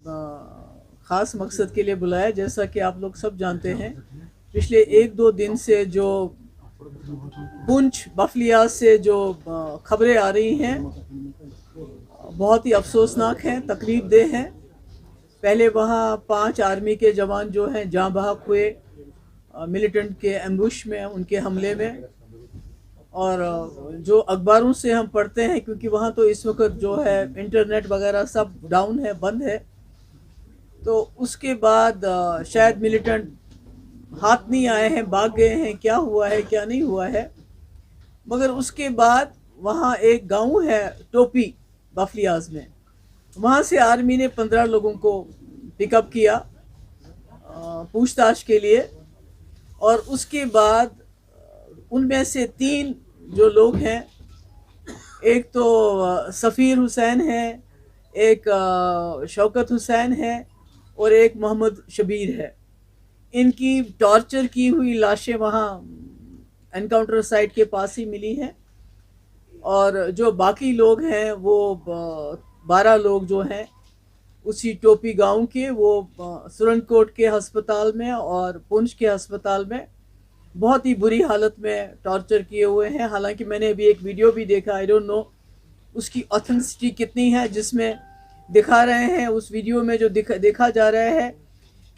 ख़ास मकसद के लिए बुलाया। जैसा कि आप लोग सब जानते हैं, पिछले एक दो दिन से जो पुंछ बफलियाज से जो खबरें आ रही हैं बहुत ही अफसोसनाक हैं, तकलीफ देह हैं। पहले वहाँ 5 आर्मी के जवान जो हैं जाँ बहक हुए मिलिटेंट के एम्बुश में, उनके हमले में। और जो अखबारों से हम पढ़ते हैं, क्योंकि वहाँ तो इस वक्त जो है इंटरनेट वगैरह सब डाउन है, बंद है, तो उसके बाद शायद मिलिटेंट हाथ नहीं आए हैं, भाग गए हैं, क्या हुआ है क्या नहीं हुआ है। मगर उसके बाद वहाँ एक गांव है टोपी बफलियाज में, वहाँ से आर्मी ने 15 लोगों को पिकअप किया पूछताछ के लिए। और उसके बाद उनमें से 3 जो लोग हैं, एक तो सफ़ीर हुसैन है, एक शौकत हुसैन है और एक मोहम्मद शबीर है। इनकी टॉर्चर की हुई लाशें वहाँ एनकाउंटर साइट के पास ही मिली हैं। और जो बाकी लोग हैं वो 12 लोग जो हैं उसी टोपी गांव के, वो सुरनकोट के हस्पताल में और पुंछ के हस्पताल में बहुत ही बुरी हालत में टॉर्चर किए हुए हैं। हालांकि मैंने अभी एक वीडियो भी देखा, आई डोंट नो उसकी ऑथेंटिसिटी कितनी है, जिसमें दिखा रहे हैं, उस वीडियो में जो देखा जा रहा है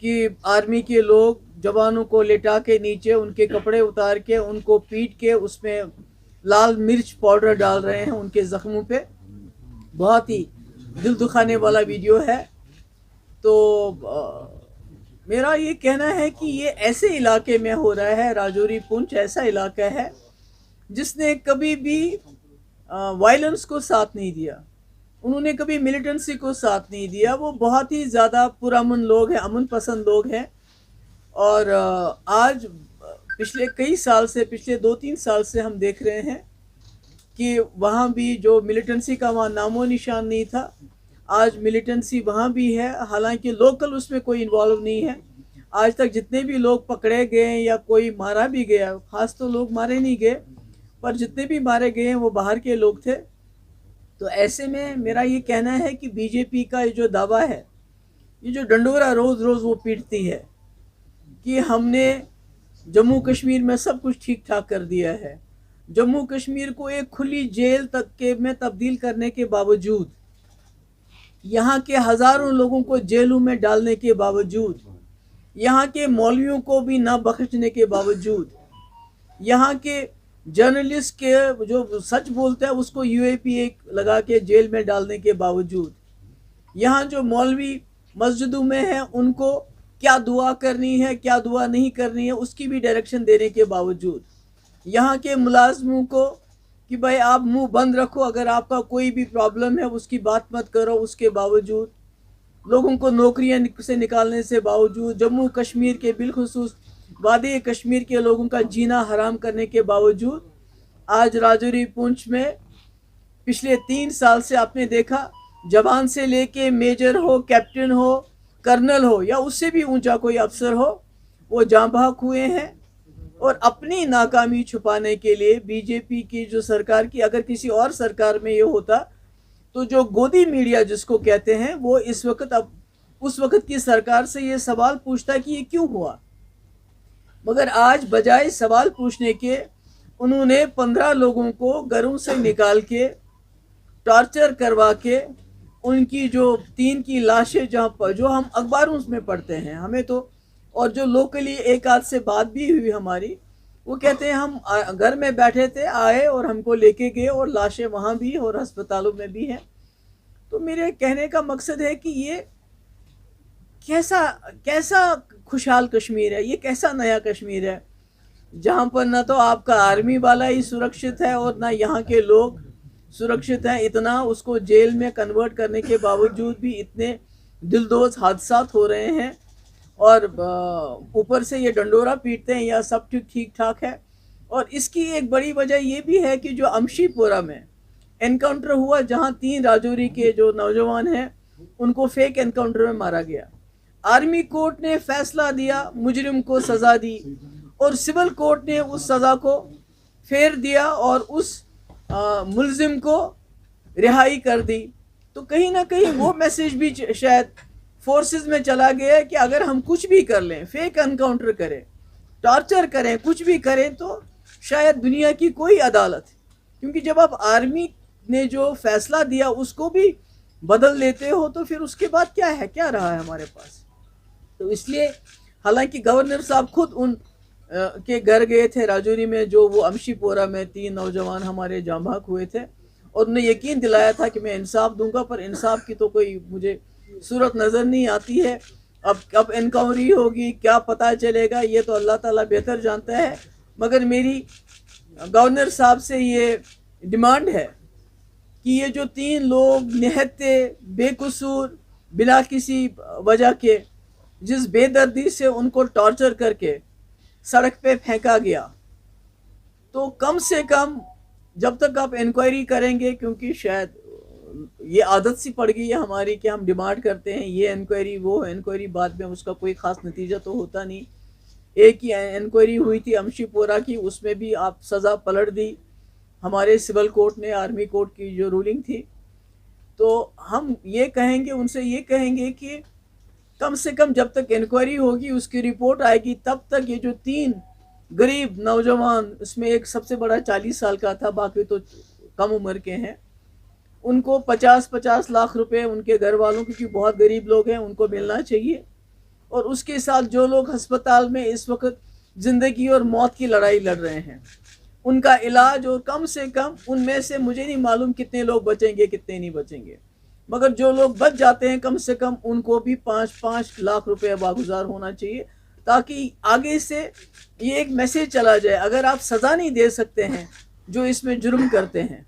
कि आर्मी के लोग जवानों को लेटा के नीचे उनके कपड़े उतार के उनको पीट के उसमें लाल मिर्च पाउडर डाल रहे हैं उनके ज़ख्मों पे। बहुत ही दिल दुखाने वाला वीडियो है। तो मेरा ये कहना है कि ये ऐसे इलाके में हो रहा है, राजौरी पुंछ ऐसा इलाका है जिसने कभी भी वायलेंस को साथ नहीं दिया, उन्होंने कभी मिलिटेंसी को साथ नहीं दिया। वो बहुत ही ज़्यादा पुरअमन लोग हैं, अमन पसंद लोग हैं। और आज पिछले कई साल से, पिछले 2-3 साल से हम देख रहे हैं कि वहाँ भी जो मिलिटेंसी का वहाँ नामो निशान नहीं था, आज मिलिटेंसी वहाँ भी है। हालांकि लोकल उसमें कोई इन्वॉल्व नहीं है। आज तक जितने भी लोग पकड़े गए या कोई मारा भी गया, खास तो लोग मारे नहीं गए, पर जितने भी मारे गए हैं वो बाहर के लोग थे। तो ऐसे में मेरा ये कहना है कि बीजेपी का ये जो दावा है, ये जो डंडोरा रोज़ रोज़ वो पीटती है कि हमने जम्मू कश्मीर में सब कुछ ठीक ठाक कर दिया है, जम्मू कश्मीर को एक खुली जेल तक के में तब्दील करने के बावजूद, यहाँ के हज़ारों लोगों को जेलों में डालने के बावजूद, यहाँ के मौलवियों को भी ना बख्शने के बावजूद, यहाँ के जर्नलिस्ट के जो सच बोलते हैं उसको UAP लगा के जेल में डालने के बावजूद, यहाँ जो मौलवी मस्जिदों में हैं उनको क्या दुआ करनी है क्या दुआ नहीं करनी है उसकी भी डायरेक्शन देने के बावजूद, यहाँ के मुलाजमों को कि भाई आप मुंह बंद रखो, अगर आपका कोई भी प्रॉब्लम है उसकी बात मत करो, उसके बावजूद लोगों को नौकरियां से निकालने से बावजूद, जम्मू कश्मीर के बिलखुसूस वादी कश्मीर के लोगों का जीना हराम करने के बावजूद, आज राजौरी पुंछ में पिछले 3 साल से आपने देखा, जवान से लेके मेजर हो, कैप्टन हो, कर्नल हो या उससे भी ऊंचा कोई अफसर हो, वो जाँ बहक हुए हैं। और अपनी नाकामी छुपाने के लिए बीजेपी की जो सरकार की, अगर किसी और सरकार में ये होता तो जो गोदी मीडिया जिसको कहते हैं, वो इस वक्त अब उस वक्त की सरकार से ये सवाल पूछता कि ये क्यों हुआ। मगर आज बजाय सवाल पूछने के उन्होंने 15 लोगों को घरों से निकाल के टॉर्चर करवा के उनकी जो 3 की लाशें, जहाँ पर जो हम अखबारों में पढ़ते हैं हमें तो, और जो लोकली एक आध से बात भी हुई हमारी, वो कहते हैं हम घर में बैठे थे, आए और हमको लेके गए और लाशें वहाँ भी और अस्पतालों में भी हैं। तो मेरे कहने का मकसद है कि ये कैसा कैसा खुशहाल कश्मीर है, ये कैसा नया कश्मीर है जहाँ पर ना तो आपका आर्मी वाला ही सुरक्षित है और ना यहाँ के लोग सुरक्षित हैं। इतना उसको जेल में कन्वर्ट करने के बावजूद भी इतने दिलदोज हादसात हो रहे हैं और ऊपर से ये डंडोरा पीटते हैं या सब ठीक ठाक है। और इसकी एक बड़ी वजह ये भी है कि जो अमशीपोरा में एनकाउंटर हुआ, जहाँ 3 राजौरी के जो नौजवान हैं उनको फेक एनकाउंटर में मारा गया, आर्मी कोर्ट ने फैसला दिया, मुजरिम को सज़ा दी और सिविल कोर्ट ने उस सज़ा को फेर दिया और उस मुलजिम को रिहाई कर दी। तो कहीं ना कहीं वो मैसेज भी शायद فورسز میں چلا گیا کہ اگر ہم کچھ بھی کر لیں، فیک انکاؤنٹر کریں، ٹارچر کریں، کچھ بھی کریں، تو شاید دنیا کی کوئی عدالت، کیونکہ جب آپ آرمی نے جو فیصلہ دیا اس کو بھی بدل لیتے ہو تو پھر اس کے بعد کیا ہے، کیا رہا ہے ہمارے پاس؟ تو اس لیے حالانکہ گورنر صاحب خود ان کے گھر گئے تھے راجوری میں، جو وہ امشی پورہ میں 3 نوجوان ہمارے جاں بحق ہوئے تھے، اور انہیں یقین دلایا تھا کہ میں انصاف دوں گا، پر انصاف کی تو کوئی مجھے صورت نظر نہیں آتی ہے۔ اب انکوائری ہوگی، کیا پتہ چلے گا، یہ تو اللہ تعالیٰ بہتر جانتا ہے، مگر میری گورنر صاحب سے یہ ڈیمانڈ ہے کہ یہ جو 3 لوگ نہتے بے قصور بلا کسی وجہ کے جس بے دردی سے ان کو ٹارچر کر کے سڑک پہ پھینکا گیا، تو کم سے کم جب تک آپ انکوائری کریں گے، کیونکہ شاید یہ عادت سی پڑ گئی ہے ہماری کہ ہم ڈیمانڈ کرتے ہیں یہ انکوائری وہ انکوائری، بعد میں اس کا کوئی خاص نتیجہ تو ہوتا نہیں۔ ایک ہی انکوائری ہوئی تھی امشی پورہ کی، اس میں بھی آپ سزا پلٹ دی ہمارے سول کورٹ نے، آرمی کورٹ کی جو رولنگ تھی۔ تو ہم یہ کہیں گے، ان سے یہ کہیں گے کہ کم سے کم جب تک انکوائری ہوگی، اس کی رپورٹ آئے گی، تب تک یہ جو 3 غریب نوجوان، اس میں ایک سب سے بڑا 40 سال کا تھا، باقی تو کم عمر کے ہیں، ان کو 50 لاکھ روپے ان کے گھر والوں، کیونکہ بہت غریب لوگ ہیں، ان کو ملنا چاہیے۔ اور اس کے ساتھ جو لوگ ہسپتال میں اس وقت زندگی اور موت کی لڑائی لڑ رہے ہیں، ان کا علاج، اور کم سے کم ان میں سے مجھے نہیں معلوم کتنے لوگ بچیں گے کتنے نہیں بچیں گے، مگر جو لوگ بچ جاتے ہیں کم سے کم ان کو بھی 5 لاکھ روپے واگزار ہونا چاہیے، تاکہ آگے سے یہ ایک میسیج چلا جائے۔ اگر آپ سزا نہیں دے سکتے ہیں جو اس میں جرم کرتے ہیں،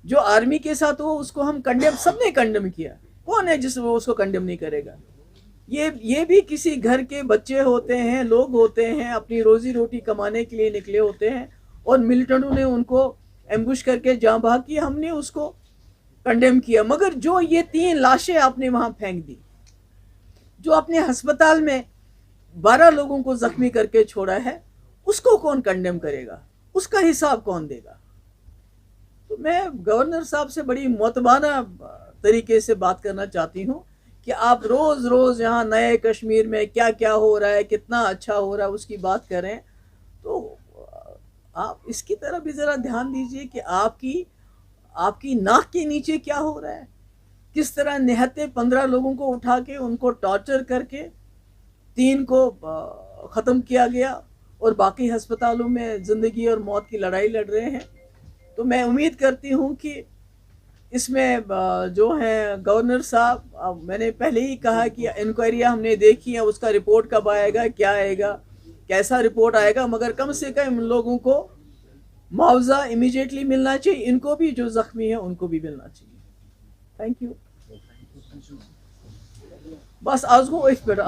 جو آرمی کے ساتھ ہو اس کو ہم کنڈیم، سب نے کنڈیم کیا، کون ہے جس وہ اس کو کنڈیم نہیں کرے گا؟ یہ بھی کسی گھر کے بچے ہوتے ہیں، لوگ ہوتے ہیں، اپنی روزی روٹی کمانے کے لیے نکلے ہوتے ہیں، اور ملٹنٹوں نے ان کو ایمبوش کر کے جاں بحق کی، ہم نے اس کو کنڈیم کیا۔ مگر جو یہ 3 لاشیں آپ نے وہاں پھینک دی، جو اپنے ہسپتال میں 12 لوگوں کو زخمی کر کے چھوڑا ہے، اس کو کون کنڈیم کرے گا؟ اس کا حساب کون دے گا؟ تو میں گورنر صاحب سے بڑی معتبانہ طریقے سے بات کرنا چاہتی ہوں کہ آپ روز روز یہاں نئے کشمیر میں کیا کیا ہو رہا ہے، کتنا اچھا ہو رہا ہے، اس کی بات کریں، تو آپ اس کی طرف بھی ذرا دھیان دیجئے کہ آپ کی ناک کے نیچے کیا ہو رہا ہے، کس طرح نہتے 15 لوگوں کو اٹھا کے ان کو ٹارچر کر کے 3 کو ختم کیا گیا، اور باقی ہسپتالوں میں زندگی اور موت کی لڑائی لڑ رہے ہیں۔ تو میں امید کرتی ہوں کہ اس میں جو ہیں گورنر صاحب، میں نے پہلے ہی کہا کہ انکوائریاں ہم نے دیکھی ہیں، اس کا رپورٹ کب آئے گا، کیا آئے گا، کیسا رپورٹ آئے گا، مگر کم سے کم ان لوگوں کو معاوضہ امیجیٹلی ملنا چاہیے، ان کو بھی جو زخمی ہیں ان کو بھی ملنا چاہیے۔ Thank you. بس آز گو أتھۍ پٮ۪ٹھ